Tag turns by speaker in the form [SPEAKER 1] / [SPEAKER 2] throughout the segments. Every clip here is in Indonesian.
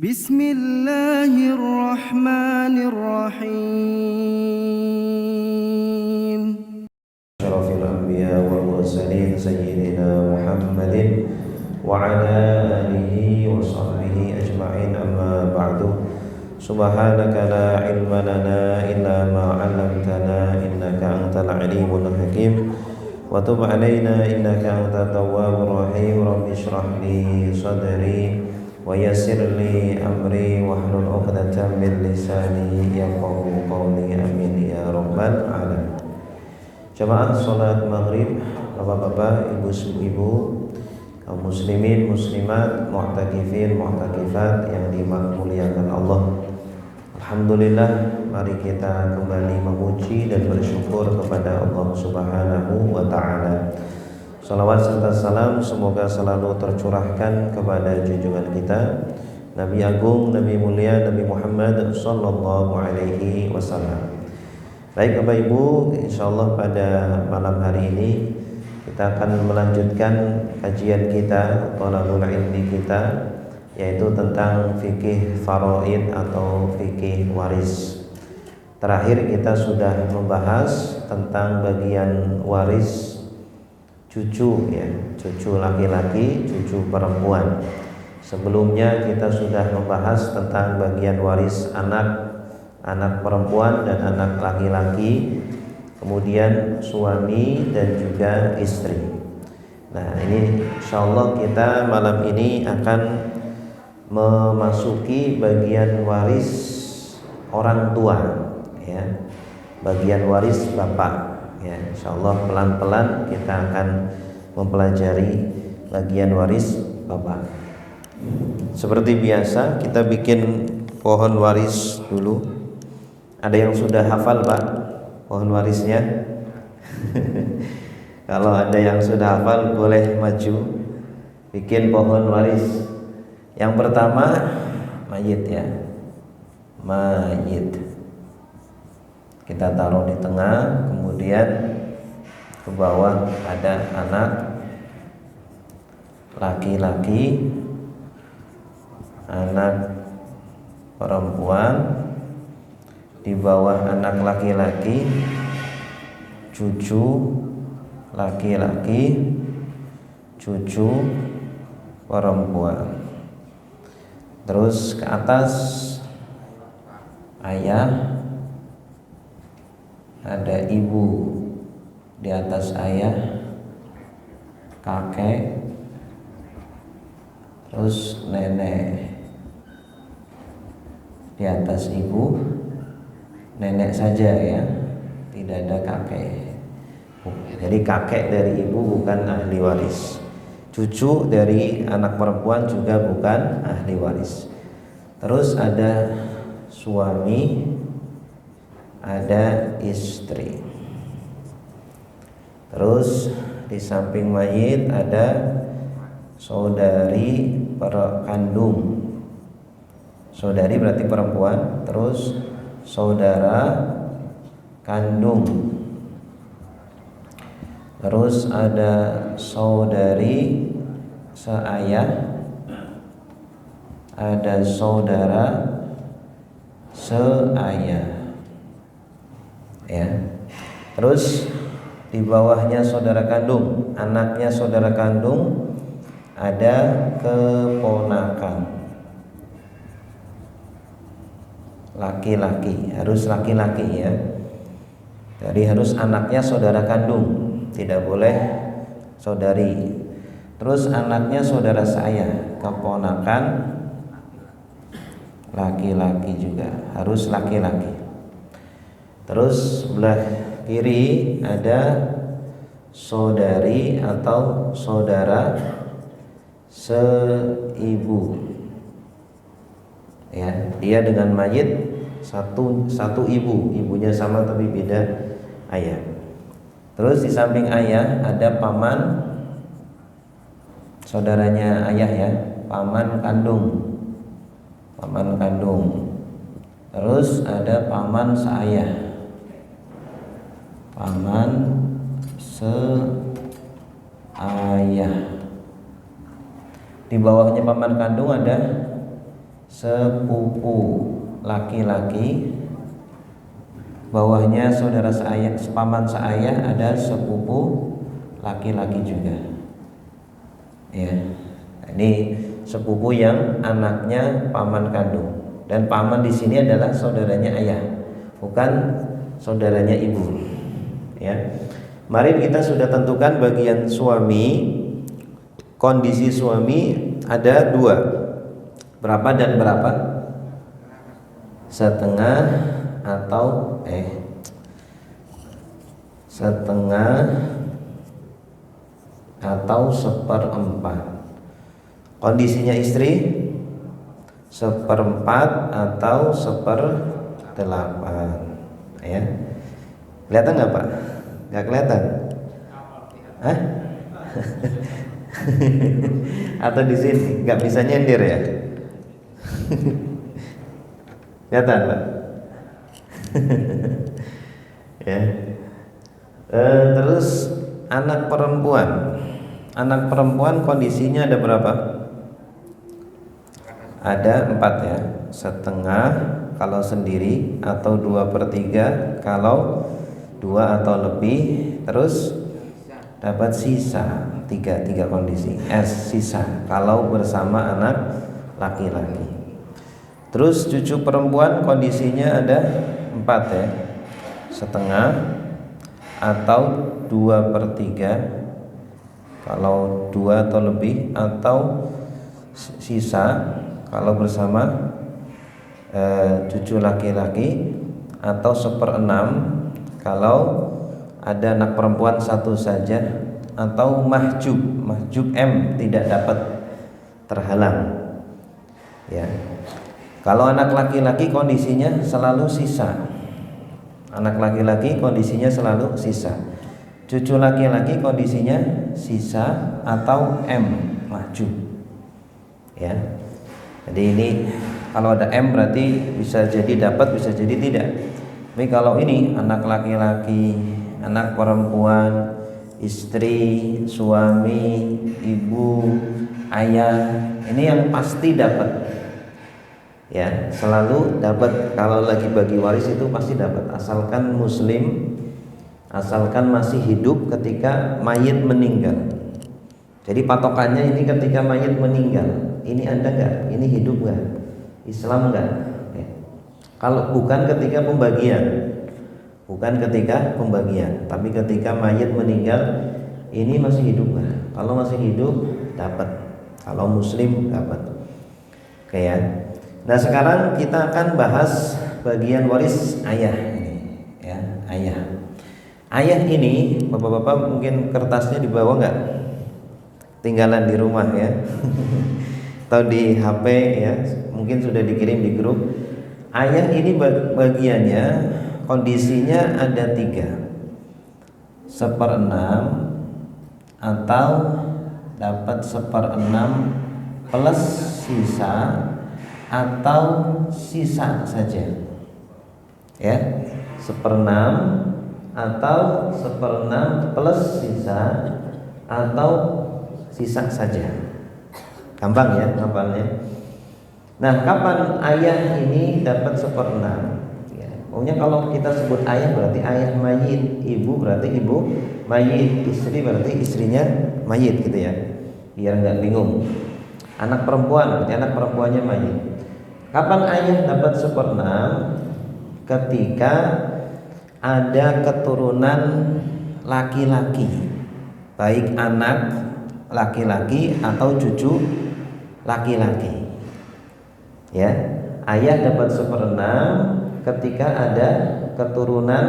[SPEAKER 1] Bismillahirrahmanirrahim.
[SPEAKER 2] Asyrafil anbiya wal mursalin sayyidina Muhammadin wa ala alihi wa sahbihi ajma'in, amma ba'du. Subhanaka la ilma lana illa ma 'allamtana innaka antal alimul hakim wa tub 'alaina innaka antat tawwabur rahim. Rabbi shrah li sadri wa yassir li amri wahlul 'uqdatam min lisani yafqahu qawli, amin ya rabbal alamin. Jamaah salat maghrib, bapak-bapak, ibu-ibu, kaum muslimin, muslimat, mu'takifin, mu'takifat yang dimuliakan Allah. Alhamdulillah, mari kita kembali memuji dan bersyukur kepada Allah Subhanahu wa ta'ala. Salawat serta salam semoga selalu tercurahkan kepada junjungan kita Nabi Agung, Nabi Mulia, Nabi Muhammad sallallahu alaihi wasallam. Baik Bapak Ibu, insyaallah pada malam hari ini kita akan melanjutkan kajian kita, thalabul ilmi kita, yaitu tentang fikih faraid atau fikih waris. Terakhir kita sudah membahas tentang bagian waris cucu, ya, cucu laki-laki, cucu perempuan. Sebelumnya kita sudah membahas tentang bagian waris anak perempuan dan anak laki-laki, kemudian suami dan juga istri. Nah, ini insyaallah kita malam ini akan memasuki bagian waris orang tua, ya, bagian waris bapak, ya. Insyaallah pelan-pelan kita akan mempelajari bagian waris bapak. Seperti biasa kita bikin pohon waris dulu. Ada yang sudah hafal Pak pohon warisnya? Kalau ada yang sudah hafal boleh maju bikin pohon waris. Yang pertama mayit, ya, mayit. Kita taruh di tengah, kemudian ke bawah ada anak laki-laki, anak perempuan, di bawah anak laki-laki cucu laki-laki, cucu perempuan. Terus ke atas ayah, ada ibu di atas ayah, kakek, terus nenek di atas ibu, nenek saja, ya, tidak ada kakek. Jadi kakek dari ibu bukan ahli waris, cucu dari anak perempuan juga bukan ahli waris. Terus ada suami, ada istri. Terus di samping mayit ada saudari kandung. Saudari berarti perempuan, terus saudara kandung. Terus ada saudari seayah, ada saudara seayah, ya. Terus di bawahnya saudara kandung, anaknya saudara kandung, ada keponakan laki-laki, harus laki-laki, ya. Jadi harus anaknya saudara kandung, tidak boleh saudari. Terus anaknya saudara saya, keponakan laki-laki juga, harus laki-laki. Terus sebelah kiri ada saudari atau saudara seibu, ya. Dia dengan mayit satu ibu, ibunya sama tapi beda ayah. Terus di samping ayah ada paman, saudaranya ayah, ya, paman kandung, paman kandung. Terus ada paman seayah, paman seayah. Di bawahnya paman kandung ada sepupu laki-laki, bawahnya saudara seayah, sepaman seayah, ada sepupu laki-laki juga. Ya, ini sepupu yang anaknya paman kandung, dan paman di sini adalah saudaranya ayah, bukan saudaranya ibu. Ya, kemarin kita sudah tentukan bagian suami. Kondisi suami ada dua, berapa dan berapa? Setengah atau seperempat. Kondisinya istri seperempat atau seperdelapan. Ya, kelihatan nggak Pak? Nggak kelihatan? Hah? Atau di sini nggak bisa nyender ya? Kelihatan Pak? Ya. Terus anak perempuan kondisinya ada berapa? Ada 4 ya, setengah kalau sendiri, atau 2/3 kalau 2 atau lebih, terus dapat sisa 3 kondisi. Sisa kalau bersama anak laki-laki. Terus cucu perempuan kondisinya ada 4 ya, setengah atau 2/3 kalau 2 atau lebih, atau sisa kalau bersama cucu laki-laki, atau 1/6 kalau ada anak perempuan 1 saja, atau mahjub M, tidak dapat, terhalang. Ya. Kalau anak laki-laki kondisinya selalu sisa. Anak laki-laki kondisinya selalu sisa. Cucu laki-laki kondisinya sisa atau M, mahjub. Ya. Jadi ini kalau ada M berarti bisa jadi dapat, bisa jadi tidak. Tapi kalau ini anak laki-laki, anak perempuan, istri, suami, ibu, ayah, ini yang pasti dapat. Ya, selalu dapat. Kalau lagi bagi waris itu pasti dapat, asalkan muslim, asalkan masih hidup ketika mayit meninggal. Jadi patokannya ini ketika mayit meninggal, ini ada nggak? Ini hidup nggak? Islam nggak? Ya. Kalau bukan ketika pembagian, tapi ketika mayit meninggal, ini masih hidup nggak? Kalau masih hidup dapat, kalau muslim dapat. Oke ya. Nah sekarang kita akan bahas bagian waris ayah ini, ya, ayah. Ayah ini, bapak-bapak mungkin kertasnya dibawa nggak? Tinggalan di rumah ya, atau di HP ya, mungkin sudah dikirim di grup. Ayah ini bagiannya kondisinya ada 3, 1/6 atau dapat 1/6 plus sisa, atau sisa saja ya, 1/6 atau 1/6 plus sisa, atau sisa saja. Gampang ya ngapalnya. Nah, kapan ayah ini dapat 1/6 ya? Pokoknya kalau kita sebut ayah berarti ayah mayit, ibu berarti ibu mayit, istri berarti istrinya mayit gitu ya, biar nggak bingung. Anak perempuan berarti anak perempuannya mayit. Kapan ayah dapat 1/6? Ketika ada keturunan laki-laki, baik anak laki-laki atau cucu laki-laki. Ya, ayah dapat 1/6 ketika ada keturunan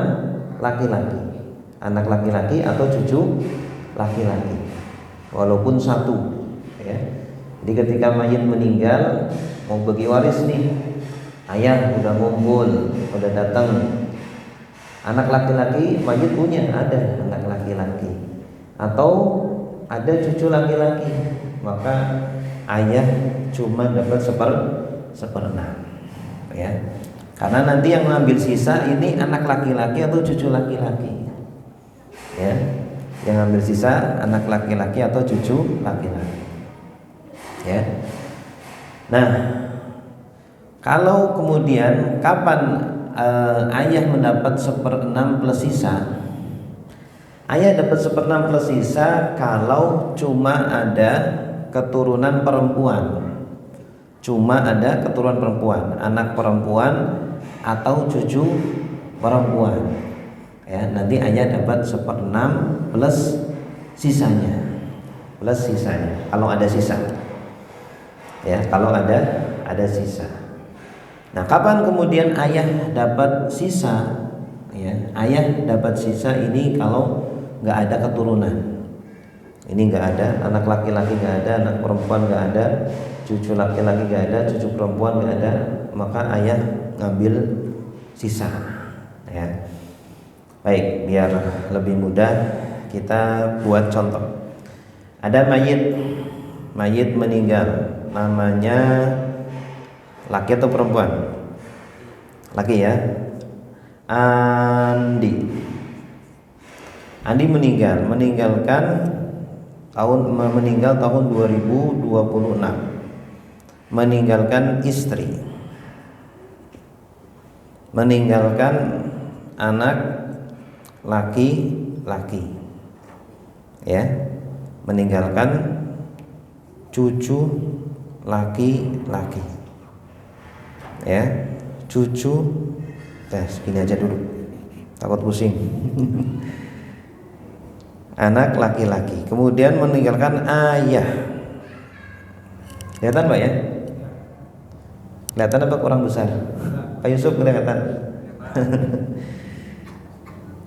[SPEAKER 2] laki-laki, anak laki-laki atau cucu laki-laki, walaupun 1 ya. Jadi ketika mayit meninggal, mau bagi waris nih, ayah udah ngumpul, udah datang, anak laki-laki mayit punya, ada anak laki-laki atau ada cucu laki-laki, maka ayah cuma dapat 1/6 ya. Karena nanti yang mengambil sisa ini anak laki-laki atau cucu laki-laki ya. Yang ambil sisa anak laki-laki atau cucu laki-laki ya. Nah, Kalau kemudian kapan ayah mendapat 1/6 plus sisa? Ayah dapat 1/6 plus sisa kalau cuma ada keturunan perempuan. Cuma ada keturunan perempuan, anak perempuan atau cucu perempuan. Ya, nanti ayah dapat 1/6 plus sisanya. Plus sisanya. Kalau ada sisa. Ya, kalau ada sisa. Nah, kapan kemudian ayah dapat sisa? Ya, ayah dapat sisa ini kalau nggak ada keturunan. Ini nggak ada, anak laki-laki nggak ada, anak perempuan nggak ada, cucu laki-laki nggak ada, cucu perempuan nggak ada, maka ayah ngambil sisa. Ya, baik, biar lebih mudah kita buat contoh. Ada mayit meninggal, namanya laki atau perempuan? Laki ya. Andi meninggal tahun 2026. Meninggalkan istri. Meninggalkan anak laki-laki. Ya. Meninggalkan cucu laki-laki. Ya, cucu segini aja dulu. Takut pusing. Anak laki-laki. Kemudian meninggalkan ayah. Kelihatan Pak ya? Kelihatan apa kurang besar? Pak Yusuf kelihatan.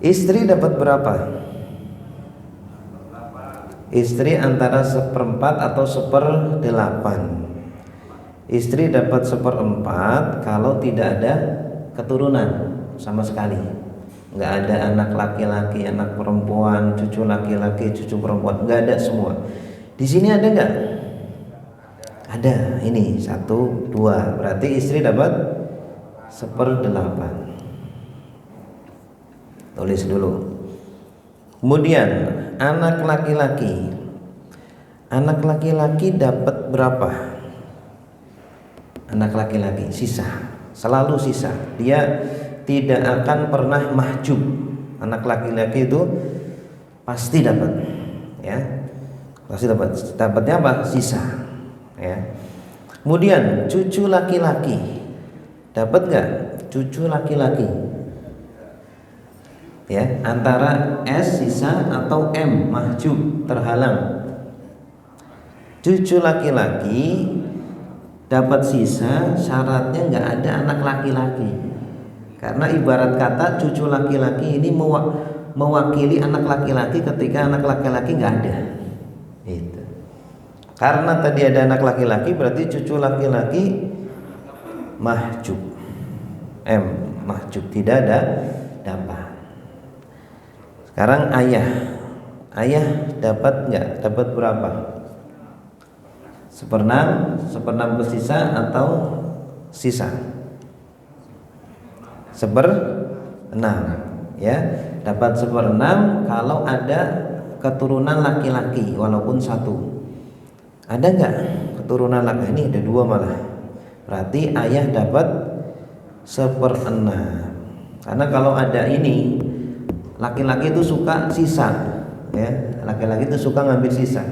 [SPEAKER 2] Istri dapat berapa? Istri antara 1/4 atau 1/8. Istri dapat 1/4 kalau tidak ada keturunan sama sekali. Nggak ada anak laki-laki, anak perempuan, cucu laki-laki, cucu perempuan, nggak ada semua. Di sini ada nggak? Ada. Ini 1, 2. Berarti istri dapat 1/8. Tulis dulu. Kemudian anak laki-laki. Anak laki-laki dapat berapa? Anak laki-laki sisa. Selalu sisa. Dia tidak akan pernah mahjub. Anak laki-laki itu pasti dapat. Ya. Pasti dapat. Dapatnya apa? Sisa. Ya. Kemudian cucu laki-laki. Dapat enggak? Cucu laki-laki. Ya, antara S sisa atau M mahjub terhalang. Cucu laki-laki dapat sisa, syaratnya nggak ada anak laki-laki. Karena ibarat kata cucu laki-laki ini mewakili anak laki-laki ketika anak laki-laki nggak ada. Itu. Karena tadi ada anak laki-laki, berarti cucu laki-laki mahjub. M mahjub, tidak ada dapat. Sekarang ayah dapat nggak? Dapat berapa? 1/6 plus sisa atau sisa? 1/6 ya. Dapat 1/6 kalau ada keturunan laki-laki walaupun 1. Ada nggak keturunan laki? Ini ada 2 malah. Berarti ayah dapat 1/6. Karena kalau ada ini, laki-laki itu suka sisa, ya. Laki-laki itu suka ngambil sisa.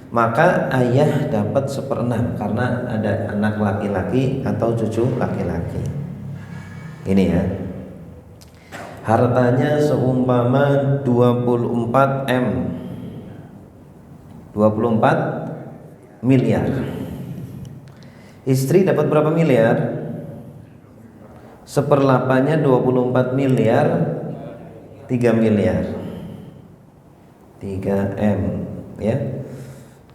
[SPEAKER 2] Maka ayah dapat 1/6 karena ada anak laki-laki atau cucu laki-laki. Ini ya. Hartanya seumpama 24 M. 24 miliar. Istri dapat berapa miliar? 1/8-nya 24 miliar, 3 miliar. 3M ya.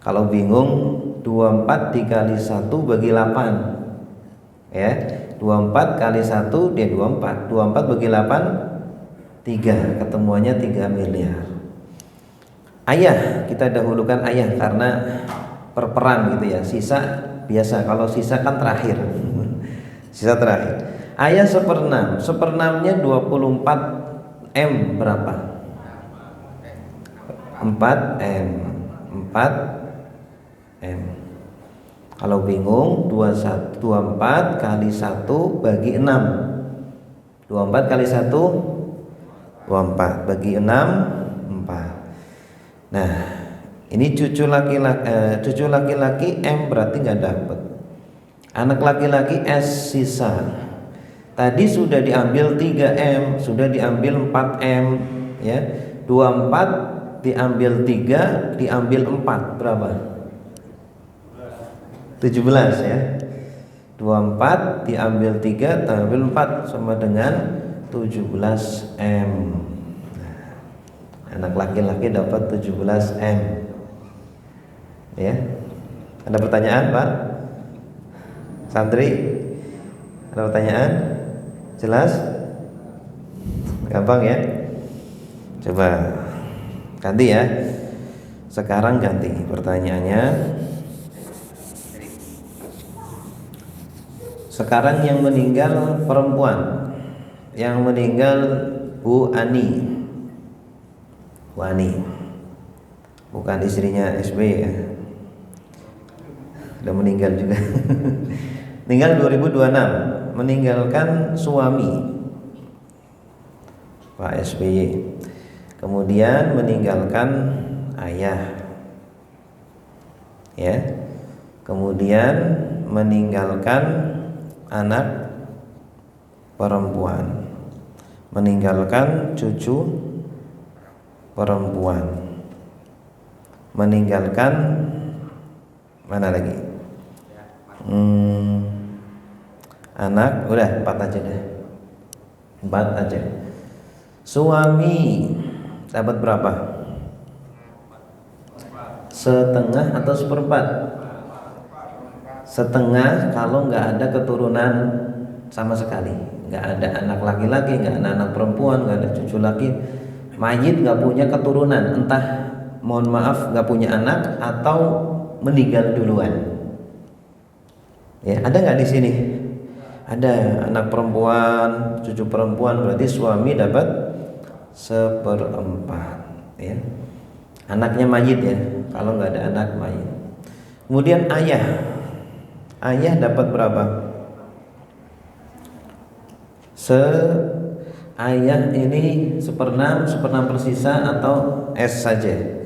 [SPEAKER 2] Kalau bingung 24 dikali 1 bagi 8. Ya. 24 kali 1 dia 24. 24 bagi 8 3. Ketemuannya 3 miliar. Ayah, kita dahulukan ayah karena perperan gitu ya. Sisa biasa, kalau sisa kan terakhir. Sisa terakhir. Ayah 1/6. 1/6-nya 24 M berapa? 4 M. 4 M. Kalau bingung 24 kali 1 bagi 6. 24 kali 1 24 bagi 6 4. Nah, ini cucu laki-laki M berarti nggak dapat. Anak laki-laki S sisa. Tadi sudah diambil 3M, sudah diambil 4M ya. 24 diambil 3, diambil 4 berapa? 17 ya. 24 diambil 3, diambil 4 sama dengan 17M. Anak laki-laki dapat 17M. Ya. Ada pertanyaan, Pak? Santri? Ada pertanyaan? Jelas? Gampang ya? Coba ganti ya. Sekarang ganti pertanyaannya. Sekarang yang meninggal perempuan. Yang meninggal Bu Ani. Bu Ani. Bukan istrinya SBY ya. Udah meninggal juga. Meninggal 2026, meninggalkan suami Pak SBY. Kemudian meninggalkan ayah. Ya. Kemudian meninggalkan anak perempuan. Meninggalkan cucu perempuan. Meninggalkan mana lagi? Anak, udah 4 aja deh. 4 aja. Suami dapat berapa? Setengah atau seperempat? Setengah kalau nggak ada keturunan sama sekali, nggak ada anak laki-laki, nggak ada anak perempuan, nggak ada cucu laki. Mayit nggak punya keturunan, entah mohon maaf nggak punya anak atau meninggal duluan. Ya, ada nggak di sini? Ada anak perempuan, cucu perempuan, berarti suami dapat seperempat. Ya, anaknya mayit ya. Kalau nggak ada anak mayit. Kemudian ayah dapat berapa? Ayah ini 1/6 persisa atau S saja?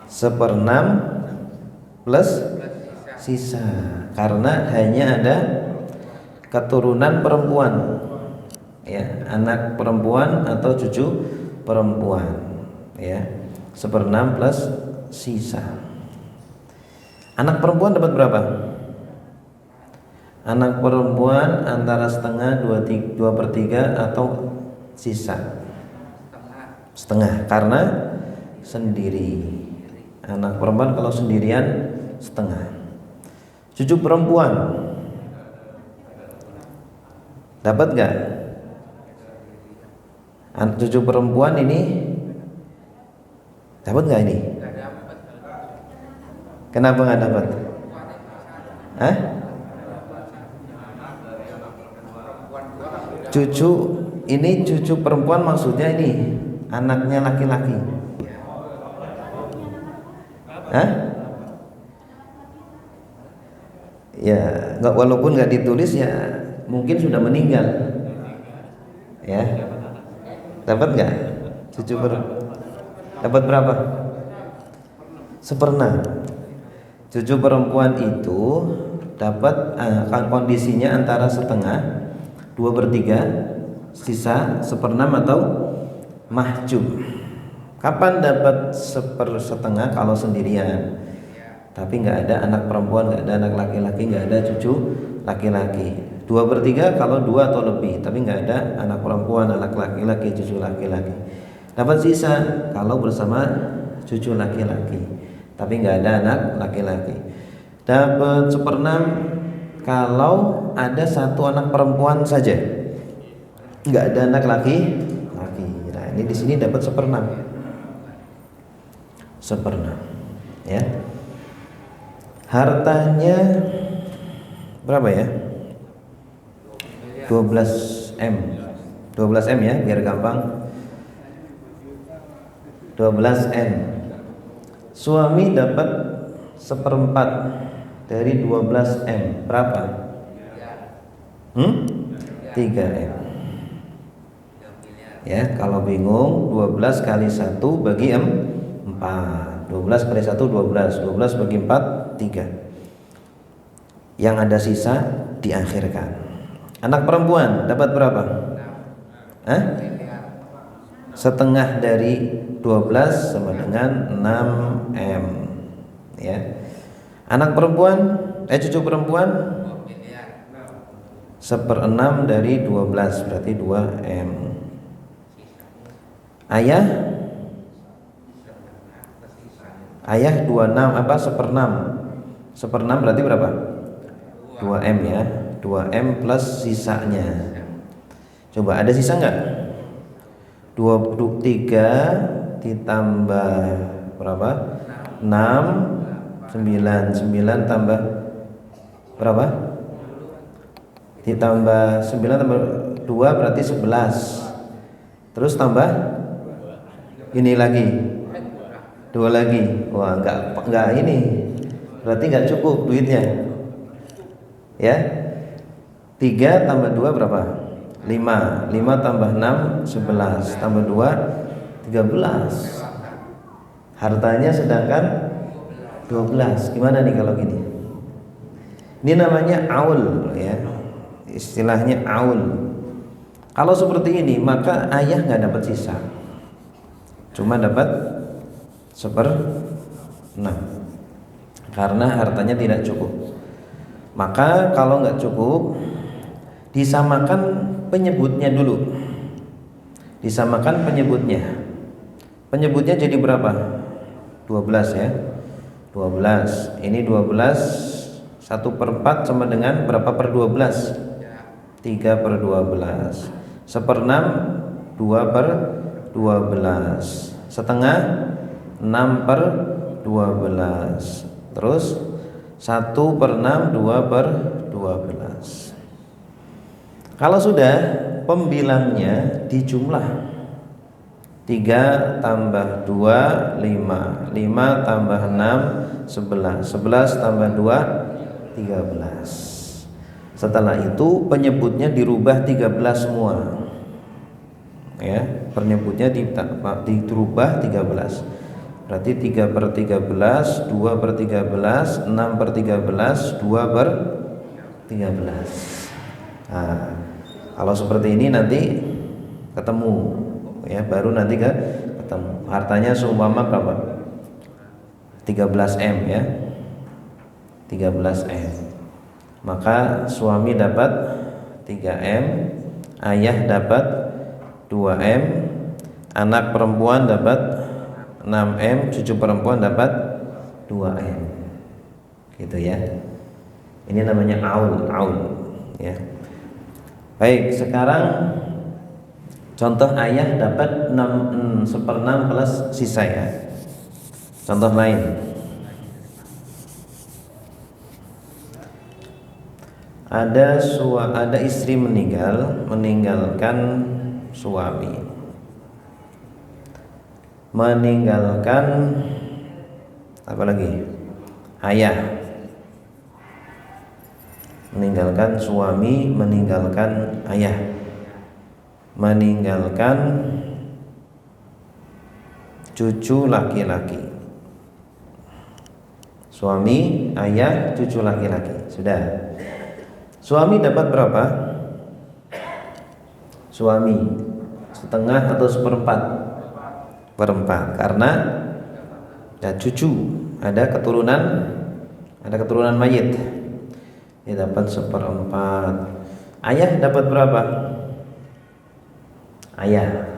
[SPEAKER 2] 1/6 plus sisa, karena hanya ada keturunan perempuan ya, anak perempuan atau cucu perempuan ya. 1/6 plus sisa. Anak perempuan dapat berapa? Anak perempuan antara setengah, 2/3 atau sisa? Setengah, karena sendiri. Anak perempuan kalau sendirian setengah. Cucu perempuan dapat gak? Cucu perempuan ini dapat gak ini? Kenapa gak dapat? Hah? Cucu perempuan maksudnya ini anaknya laki-laki. Hah? Ya, walaupun nggak ditulis ya mungkin sudah meninggal. Ya, dapat nggak? Dapat berapa? 1/6. Cucu perempuan itu dapat kondisinya antara setengah, 2/3, sisa 1/6 atau mahjub. Kapan dapat 1/2? Kalau sendirian, tapi nggak ada anak perempuan, nggak ada anak laki-laki, nggak ada cucu laki-laki. 2/3 kalau 2 atau lebih, tapi nggak ada anak perempuan, anak laki-laki, cucu laki-laki. Dapat sisa kalau bersama cucu laki-laki, tapi nggak ada anak laki-laki. Dapat 1/6 kalau ada satu anak perempuan saja, nggak ada anak laki-laki. Nah, ini di sini dapat 1/6. 1/6 ya. Hartanya berapa ya? 12M. 12M ya, biar gampang. 12M. Suami dapat 1/4 dari 12M berapa? 3M. Ya, kalau bingung 12 kali 1 bagi 4. 12 kali 1 12. 12 bagi 4 3. Yang ada sisa diakhirkan. Anak perempuan dapat berapa? Setengah dari 12 sama dengan 6M. Ya. Anak perempuan, cucu perempuan 1/6 dari 12 berarti 2M. Ayah 26 apa 1/6. 1/6 berarti berapa? 2M ya. 2M plus sisanya. Coba ada sisa enggak? 23 ditambah berapa? 6 9 tambah berapa? Ditambah 9 tambah 2 berarti 11. Terus tambah ini lagi 2 lagi. Wah, enggak ini. Berarti enggak cukup duitnya. Ya. 3 tambah 2 berapa? 5 tambah 6 11 tambah 2 13. Hartanya sedangkan 12. Gimana nih kalau gini? Ini namanya aul ya. Istilahnya aul. Kalau seperti ini maka ayah nggak dapat sisa. Cuma dapat 1/6. Karena hartanya tidak cukup. Maka kalau nggak cukup disamakan penyebutnya dulu. Disamakan penyebutnya. Penyebutnya jadi berapa? 12 ya. 12. Ini 12 1/4 sama dengan berapa per 12? 3/12. 1/6 2/12. Setengah 6/12. Terus 1/6 2/12. Kalau sudah pembilangnya dijumlah 3 tambah 2 5 5 tambah 6 11 11 tambah 2 13. Setelah itu penyebutnya dirubah 13 semua. Ya, penyebutnya dirubah 13. Berarti 3/13 2/13 6/13 2/13. Nah, kalau seperti ini nanti ketemu ya, baru nanti ketemu. Hartanya seumpama berapa? 13M ya. 13M. Maka suami dapat 3M, ayah dapat 2M, anak perempuan dapat 6M, cucu perempuan dapat 2M. Gitu ya. Ini namanya aul ya. Baik, sekarang contoh ayah dapat 1/6 plus sisa ya. Contoh lain. Ada istri meninggalkan suami. Meninggalkan apa lagi? Ayah. Meninggalkan suami, meninggalkan ayah. Meninggalkan cucu laki-laki. Suami, ayah, cucu laki-laki. Sudah. Suami dapat berapa? Suami setengah atau 1/4? 1/4 karena ada cucu, ada keturunan mayit. Dia dapat 1/4. Ayah dapat berapa? Ayah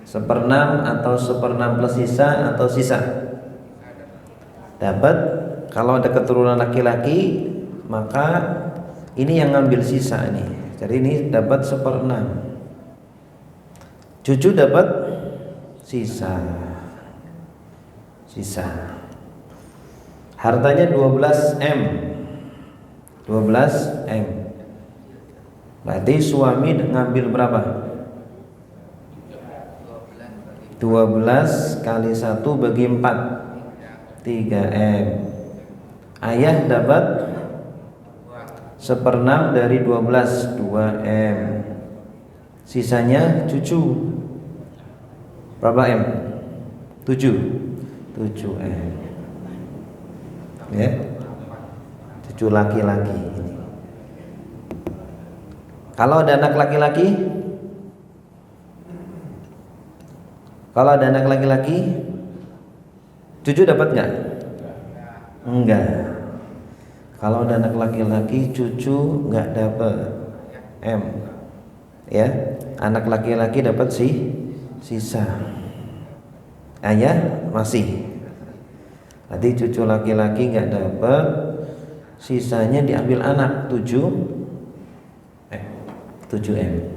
[SPEAKER 2] 1/6 atau 1/6 plus sisa atau sisa? Dapat. Kalau ada keturunan laki-laki maka ini yang ngambil sisa nih. Jadi ini dapat 1/6. Cucu dapat sisa. Hartanya 12M. 12M. Berarti suami ngambil berapa? 12 kali 1 bagi 4 3M. Ayah dapat 1/6 dari 12, 2M. Sisanya cucu berapa M? 7M. Ya, cucu laki-laki. Kalau ada anak laki-laki, cucu dapat nggak? Enggak. Kalau ada anak laki-laki, cucu nggak dapat M. Ya, anak laki-laki dapat sisa. Ayah masih. Berarti cucu laki-laki nggak dapat, sisanya diambil anak 7M.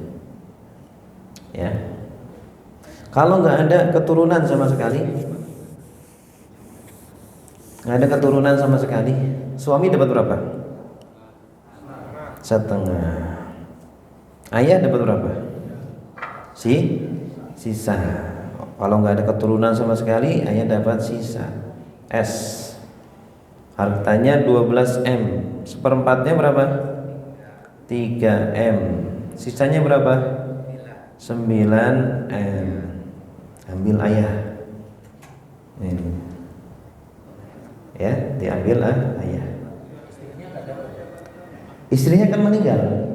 [SPEAKER 2] Ya. Kalau nggak ada keturunan sama sekali, suami dapat berapa? 1/2. Ayah dapat berapa? Sisa. Kalau nggak ada keturunan sama sekali, ayah dapat sisa S. Hartanya 12M. 1/4-nya berapa? 3M. Sisanya berapa? 9M. Ambil ayah. Ini. Ya, diambil ayah. Istrinya kan meninggal.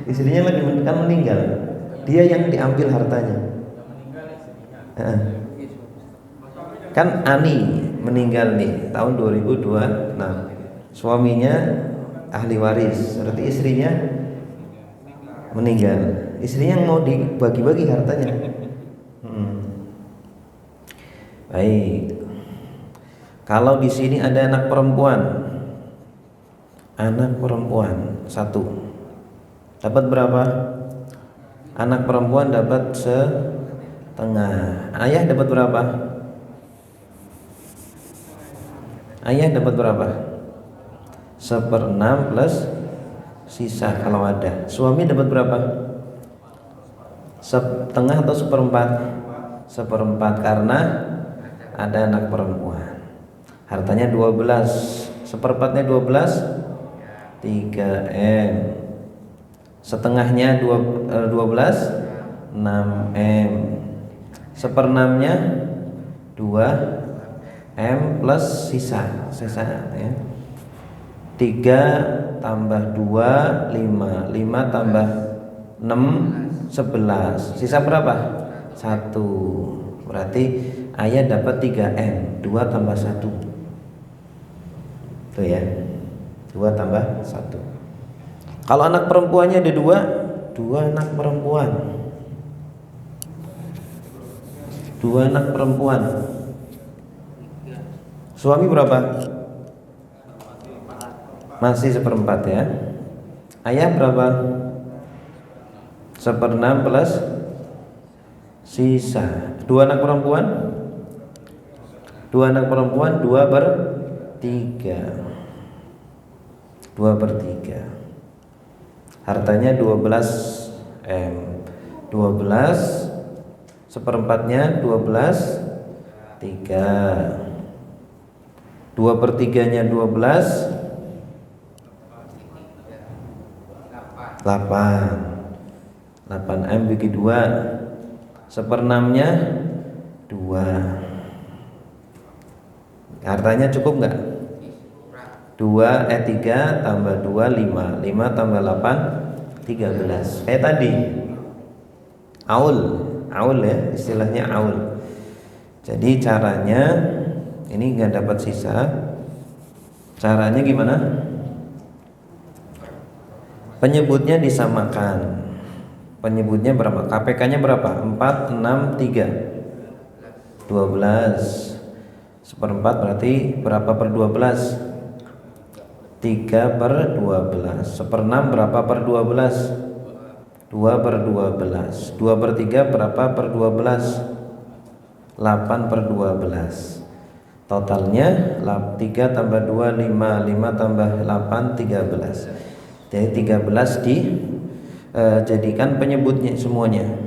[SPEAKER 2] Istrinya kan meninggal. Dia yang diambil hartanya. Kan Ani meninggal nih tahun 2026. Suaminya ahli waris, berarti istrinya meninggal. Istrinya yang mau dibagi-bagi hartanya. Baik. Kalau di sini ada anak perempuan satu, dapat berapa? Anak perempuan dapat 1/2. Ayah dapat berapa? Ayah dapat berapa? 1/6 plus sisa kalau ada. Suami dapat berapa? 1/2 atau 1/4? 1/4 karena ada anak perempuan. Hartanya 12. 1/4-nya 12, 3M. Setengahnya 12, 6M. 1/6-nya 2M plus sisa ya. 3 tambah 2, 5. 5 tambah 6, 11. Sisa berapa? 1. Berarti ayah dapat 3M. 2 tambah 1. Tuh ya, 2 tambah 1. Kalau anak perempuannya ada 2 anak perempuan. 2 anak perempuan. Suami berapa? Masih 1/4 ya. Ayah berapa? 1/6 plus sisa. 2 anak perempuan. 2/3. 2/3. Hartanya 12M. 12 1/4-nya 12, 3. 2/3-nya 12, 8. 8M bagi 2. 1/6-nya 2. Hartanya cukup nggak? 3 tambah 2, 5. 5 tambah 8, 13. Kayak tadi aul ya, istilahnya aul. Jadi caranya ini nggak dapat sisa. Caranya gimana? Penyebutnya disamakan. Penyebutnya berapa? KPK-nya berapa? 4, 6, 3 12. 1/4 berarti berapa per 12? 3/12. 1/6 berapa per 12? 2/12. 2/3 berapa per 12? 8/12. Totalnya 3 tambah 2, 5. 5 tambah 8, 13. Jadi 13 jadikan penyebutnya semuanya.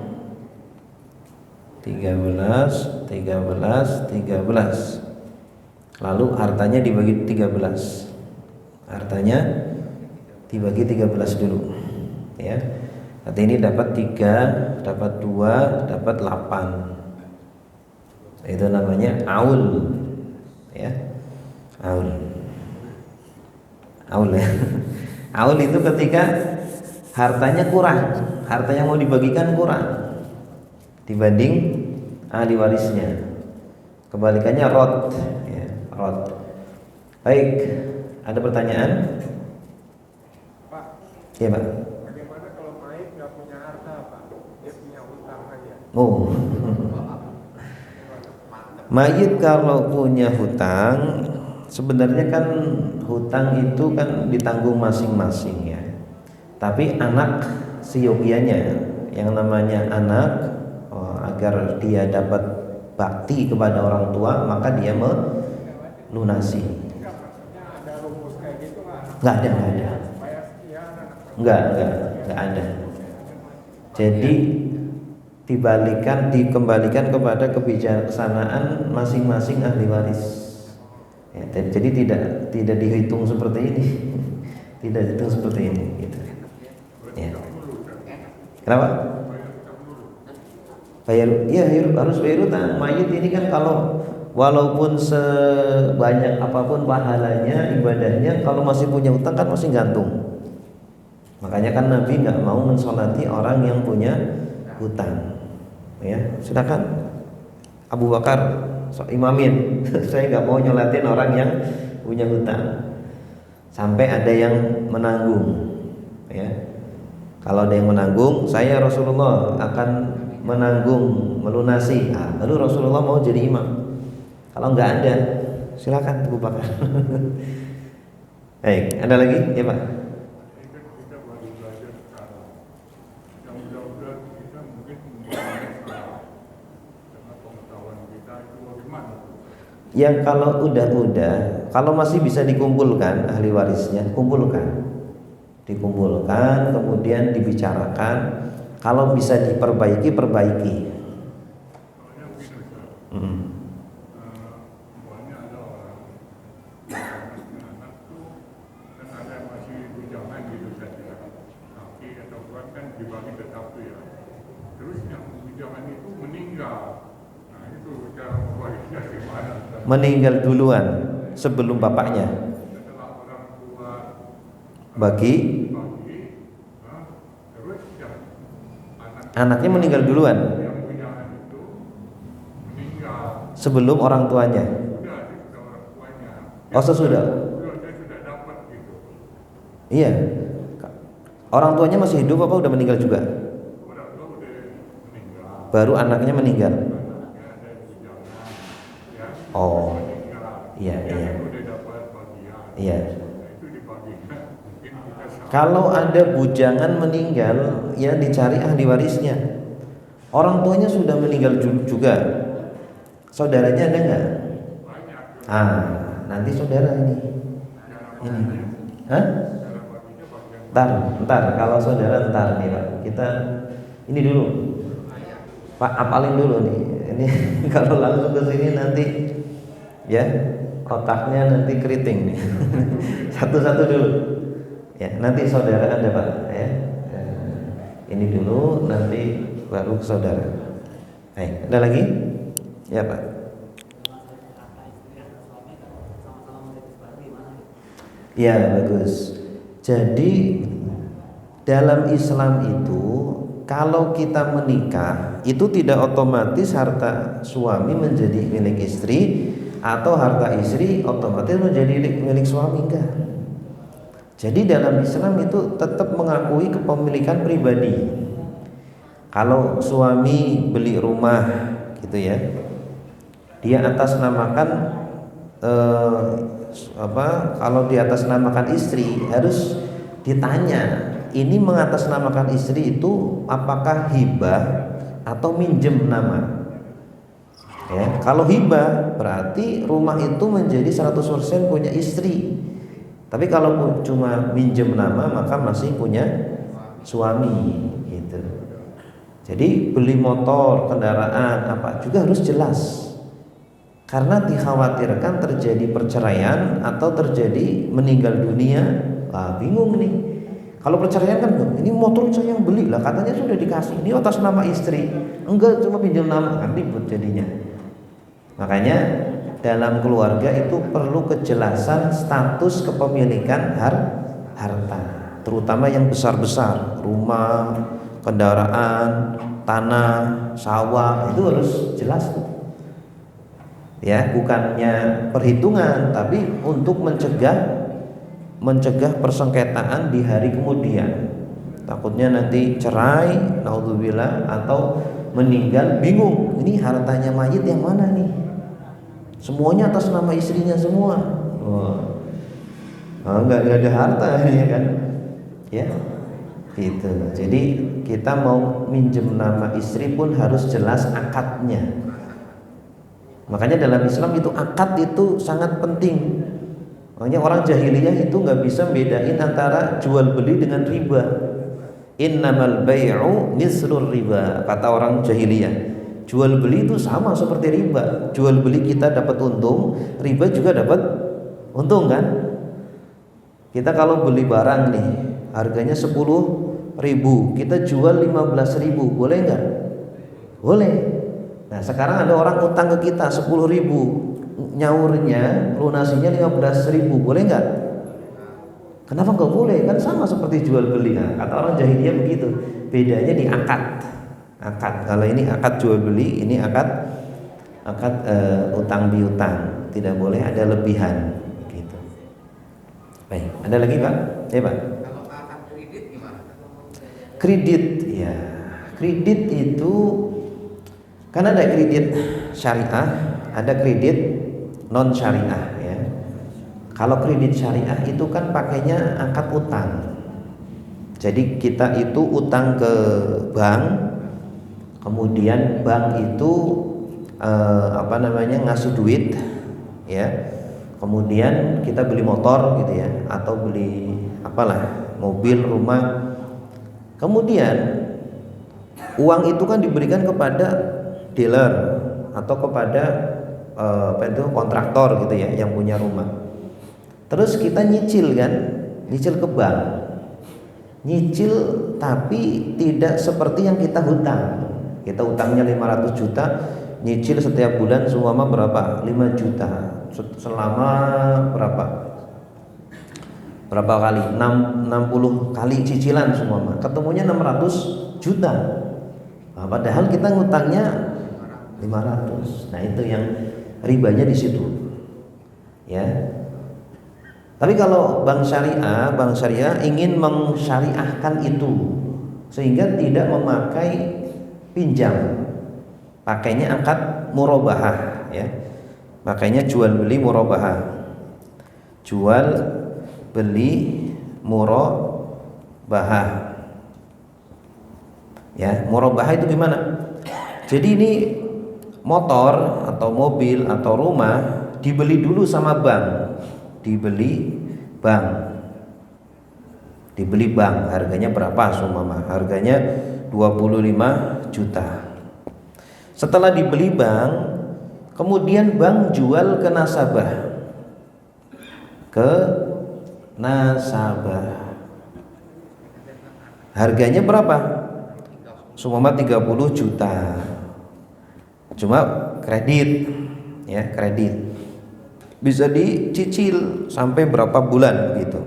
[SPEAKER 2] 13. Lalu hartanya dibagi 13. Hartanya dibagi 13 dulu. Ya. Berarti ini dapat 3, dapat 2, dapat 8. Itu namanya aul. Ya. Aul. Aul ya. Aul itu ketika hartanya kurang, harta yang mau dibagikan kurang dibanding ahli warisnya. Kebalikannya rot, ya, rot. Baik, ada pertanyaan?
[SPEAKER 3] Pak,
[SPEAKER 2] Ya Pak.
[SPEAKER 3] bagaimana kalau mayit nggak punya harta, Pak? Dia punya utang aja.
[SPEAKER 2] Oh, mayit kalau punya hutang, sebenarnya kan hutang itu kan ditanggung masing-masing ya. Tapi anak seyogianya, yang namanya anak, agar dia dapat bakti kepada orang tua, maka dia melunasi.
[SPEAKER 3] Enggak, maksudnya ada rumus kayak gitu nggak?
[SPEAKER 2] Nggak ada.
[SPEAKER 3] Bayar sekian, anak
[SPEAKER 2] Nggak ada. Jadi dikembalikan kepada kebijaksanaan masing-masing ahli waris. Ya, jadi tidak dihitung seperti ini, tidak dihitung seperti ini. Gitu. Ya. Kenapa? Harus bayar utang. Mayit ini kan kalau walaupun sebanyak apapun pahalanya, ibadahnya, kalau masih punya utang kan masih gantung. Makanya kan Nabi nggak mau mensolati orang yang punya hutang. Ya, silakan Abu Bakar imamin. Saya nggak mau nyolatin orang yang punya hutang. Sampai ada yang menanggung. Ya, kalau ada yang menanggung, saya Rasulullah akan menanggung, melunasi. Lalu Rasulullah mau jadi imam. Kalau nggak ada, silakan Abu Bakar. Baik, ada lagi ya Pak?
[SPEAKER 3] kita baru belajar sekarang. Yang mudah-mudahan kita mungkin salah. Karena pengetahuan kita itu bagaimana?
[SPEAKER 2] Yang kalau udah, kalau masih bisa dikumpulkan ahli warisnya, dikumpulkan, kemudian dibicarakan. Kalau bisa diperbaiki, perbaiki.
[SPEAKER 3] Soalnya begini, Ustaz.
[SPEAKER 2] Hmm.
[SPEAKER 3] Umpamanya ada orang anak tuh kan ada yang masih bujangan gitu saja, laki atau perempuan kan dibagi tetap tuh ya. Terus yang bujangan itu meninggal. Nah itu cara membaginya gimana? Ustaz?
[SPEAKER 2] Meninggal duluan sebelum bapaknya.
[SPEAKER 3] Setelah orang tua
[SPEAKER 2] Bagi
[SPEAKER 3] terus yang
[SPEAKER 2] anaknya meninggal duluan
[SPEAKER 3] yang bujangan itu meninggal.
[SPEAKER 2] sebelum orang tuanya.
[SPEAKER 3] Sudah orang tuanya.
[SPEAKER 2] Oh, sesudah.
[SPEAKER 3] Dia sudah dapat gitu.
[SPEAKER 2] Iya. Orang tuanya masih hidup apa udah meninggal juga?
[SPEAKER 3] Orang tua udah meninggal.
[SPEAKER 2] Baru anaknya meninggal.
[SPEAKER 3] Anaknya ada yang bujangan. Ya.
[SPEAKER 2] Oh,
[SPEAKER 3] Meninggal.
[SPEAKER 2] iya.
[SPEAKER 3] Udah dapat bagian.
[SPEAKER 2] Iya.
[SPEAKER 3] Nah, itu dibagikan. Mungkin kita sama.
[SPEAKER 2] Kalau ada bujangan meninggal, ya dicari ahli warisnya. Orang tuanya sudah meninggal juga. Saudaranya ada nggak?
[SPEAKER 3] Banyak.
[SPEAKER 2] Nanti saudara ini. Hah?
[SPEAKER 3] Cara baginya bagian
[SPEAKER 2] Ntar. Kalau saudara ntar nih Pak. Kita ini dulu. Pak apalin dulu nih. Ini kalau langsung ke sini nanti ya otaknya nanti keriting nih. Satu-satu dulu. Ya, nanti saudara ada Pak ya. Ini dulu nanti baru ke saudara. Baik, ada lagi? Ya Pak. Ya bagus. Jadi dalam Islam itu kalau kita menikah itu tidak otomatis harta suami menjadi milik istri atau harta istri otomatis menjadi milik suami, enggak. Jadi dalam Islam itu tetap mengakui kepemilikan pribadi. Kalau suami beli rumah gitu ya, dia atasnamakan kalau di atas namakan istri harus ditanya, ini mengatasnamakan istri itu apakah hibah atau minjem nama? Ya, kalau hibah berarti rumah itu menjadi 100% punya istri. Tapi kalau cuma minjem nama maka masih punya suami gitu. Jadi beli motor, kendaraan apa juga harus jelas. Karena dikhawatirkan terjadi perceraian atau terjadi meninggal dunia. Wah, bingung nih. Kalau perceraian kan ini motor saya yang beli lah, katanya sudah dikasih, ini atas nama istri, enggak cuma pinjam nama, kan ribut jadinya. Makanya dalam keluarga itu perlu kejelasan status kepemilikan harta, terutama yang besar-besar, rumah, kendaraan, tanah, sawah, itu harus jelas tuh. Ya, bukannya perhitungan tapi untuk mencegah persengketaan di hari kemudian. Takutnya nanti cerai, naudzubillah, atau meninggal bingung, ini hartanya mayit yang mana nih? Semuanya atas nama istrinya semua. Enggak ada harta ya kan? Ya. Gitu. Jadi kita mau minjem nama istri pun harus jelas akadnya. Makanya dalam Islam itu akad itu sangat penting. Makanya orang jahiliyah itu nggak bisa bedain antara jual beli dengan riba. Innamal bai'u misrur riba, kata orang jahiliyah. Jual beli itu sama seperti riba. Jual beli kita dapat untung, riba juga dapat untung kan? Kita kalau beli barang nih, harganya 10.000, kita jual 15.000, boleh nggak? Boleh. Nah sekarang ada orang utang ke kita 10.000, nyaurnya lunasinya 15.000, boleh nggak? Kenapa nggak boleh? Kan sama seperti jual beli. Nah, kata orang jahiliyah begitu. Bedanya di akad. Kalau ini akad jual beli, ini akad utang piutang. Tidak boleh ada lebihan. Gitu. Baik, ada lagi Pak? Ya Pak.
[SPEAKER 4] Kalau akad kredit gimana?
[SPEAKER 2] Kredit, ya. Kredit itu kan ada kredit syariah, ada kredit non syariah. Ya. Kalau kredit syariah itu kan pakainya akad utang. Jadi kita itu utang ke bank, kemudian bank itu ngasih duit, ya. Kemudian kita beli motor gitu ya, atau beli mobil, rumah. Kemudian uang itu kan diberikan kepada dealer atau kepada kontraktor gitu ya, yang punya rumah. Terus kita nyicil ke bank, nyicil tapi tidak seperti yang kita hutang. Kita hutangnya 500 juta, nyicil setiap bulan seumpama berapa? 5 juta. Selama berapa kali? 60 kali cicilan seumpama. Ketemunya 600 juta. Nah, padahal kita ngutangnya 500. Nah, itu yang ribanya di situ. Ya. Tapi kalau bank syariah ingin mensyariahkan itu sehingga tidak memakai pinjam, pakainya akad murabahah, ya. Makanya jual beli murabahah. Jual beli murabahah. Ya, murabahah itu gimana? Jadi ini motor atau mobil atau rumah dibeli dulu sama bank. Dibeli bank, harganya berapa seumpama? Harganya 25 juta. Setelah dibeli bank, kemudian bank jual ke nasabah. Harganya berapa? Seumpama 30 juta. Cuma kredit, ya, kredit. Bisa dicicil sampai berapa bulan gitu.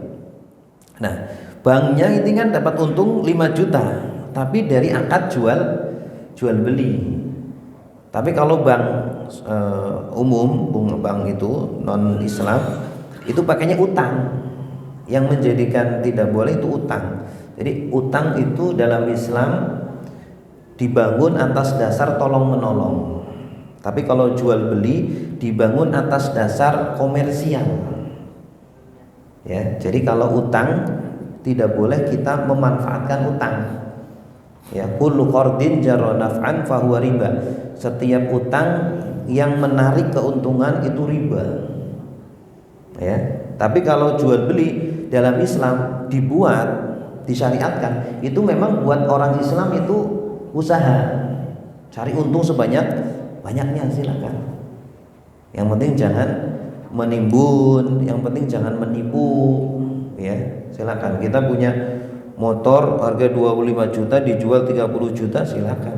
[SPEAKER 2] Nah, banknya ini kan dapat untung 5 juta, tapi dari akad jual beli. Tapi kalau bank umum, bank itu non Islam, itu pakainya utang. Yang menjadikan tidak boleh itu utang. Jadi utang itu dalam Islam dibangun atas dasar tolong menolong. Tapi kalau jual beli dibangun atas dasar komersial. Ya, jadi kalau utang tidak boleh kita memanfaatkan utang. Ya, kullu qardin jarra naf'an fahuwa riba. Setiap utang yang menarik keuntungan itu riba. Ya, tapi kalau jual beli dalam Islam disyariatkan, itu memang buat orang Islam itu usaha. Cari untung sebanyak-banyaknya, silakan. Yang penting jangan menimbun, yang penting jangan menipu, ya. Silakan. Kita punya motor harga 25 juta dijual 30 juta, silakan.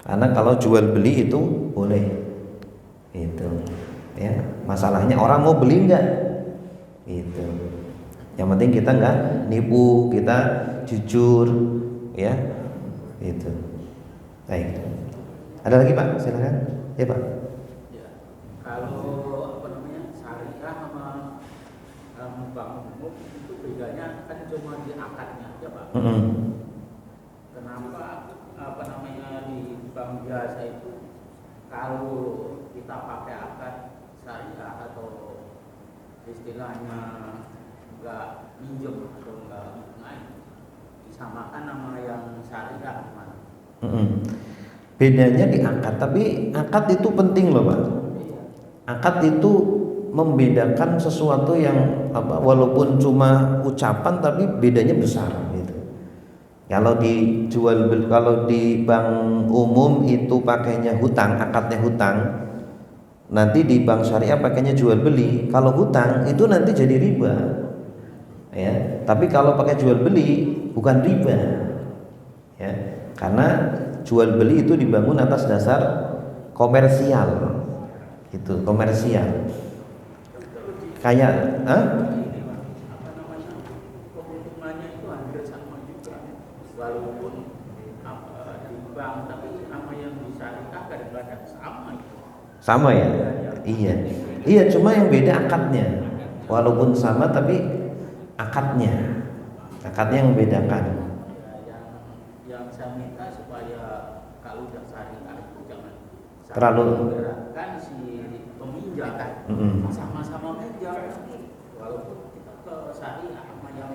[SPEAKER 2] Karena kalau jual beli itu boleh. Itu. Ya, masalahnya orang mau beli enggak? Itu. Yang penting kita enggak nipu, kita jujur, ya. Itu. Baik. Ada lagi Pak? Silakan. Ya Pak.
[SPEAKER 5] Ya, kalau syariah sama bank umum itu bedanya kan cuma di akadnya aja Pak. Kenapa di bank biasa itu kalau kita pakai akad syariah atau istilahnya nggak minjem atau nggak naik disamakan sama yang syariah gimana?
[SPEAKER 2] Bedanya di akad, tapi akad itu penting loh Pak. Akad itu membedakan sesuatu yang walaupun cuma ucapan tapi bedanya besar gitu. Kalau di bank umum itu pakainya hutang, akadnya hutang. Nanti di bank syariah pakainya jual beli. Kalau hutang itu nanti jadi riba. Ya, tapi kalau pakai jual beli bukan riba. Ya, karena jual beli itu dibangun atas dasar komersial. Itu komersial. Kayak
[SPEAKER 5] keuntungannya itu hampir sama juga walaupun di bank tapi sama yang di syariah kadang-kadang sama itu.
[SPEAKER 2] Sama ya? Iya, cuma yang beda akadnya. Walaupun sama tapi akadnya yang membedakan.
[SPEAKER 5] Yang saya minta supaya kalau udah syariah itu jangan
[SPEAKER 2] Terlalu
[SPEAKER 5] memberatkan si peminjam. Sama-sama minjam walaupun kita ke syariah sama yang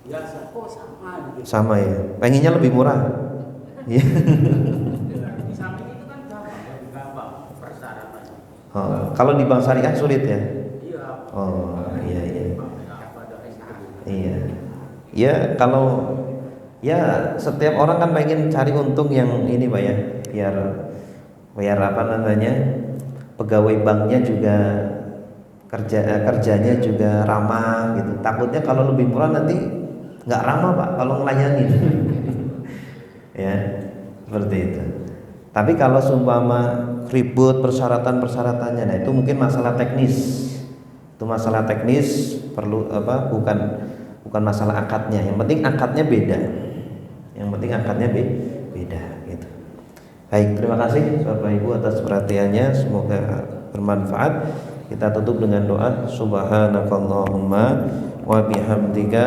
[SPEAKER 5] biasa kok sama gitu.
[SPEAKER 2] sama ya. Pengennya lebih murah. Iya.
[SPEAKER 5] Di samping itu kan gampang persyaratannya.
[SPEAKER 2] Kalau di bank syariah sulit ya.
[SPEAKER 5] Iya.
[SPEAKER 2] Iya.
[SPEAKER 5] Pada
[SPEAKER 2] Iya. Ya kalau ya setiap orang kan pengen cari untung yang ini Pak ya. Biar apa namanya? Pegawai banknya juga kerjanya juga ramah gitu. Takutnya kalau lebih murah nanti nggak ramah Pak kalau ngelayanin. Ya, seperti itu. Tapi kalau seumpama ribut persyaratannya, nah itu mungkin masalah teknis. Itu masalah teknis perlu bukan masalah akadnya. Yang penting akadnya beda. Beda gitu. Baik, terima kasih Bapak Ibu atas perhatiannya, semoga bermanfaat. Kita tutup dengan doa. Subhanakallahumma wa bihamdika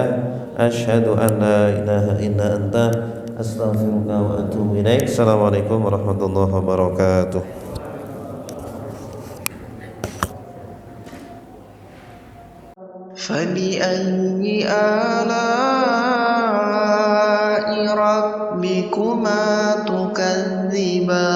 [SPEAKER 2] asyhadu an la ilaha illa anta astaghfiruka wa atubu ilaik. Assalamualaikum warahmatullahi wabarakatuh.
[SPEAKER 1] فبأي آلاء ربكما تكذبان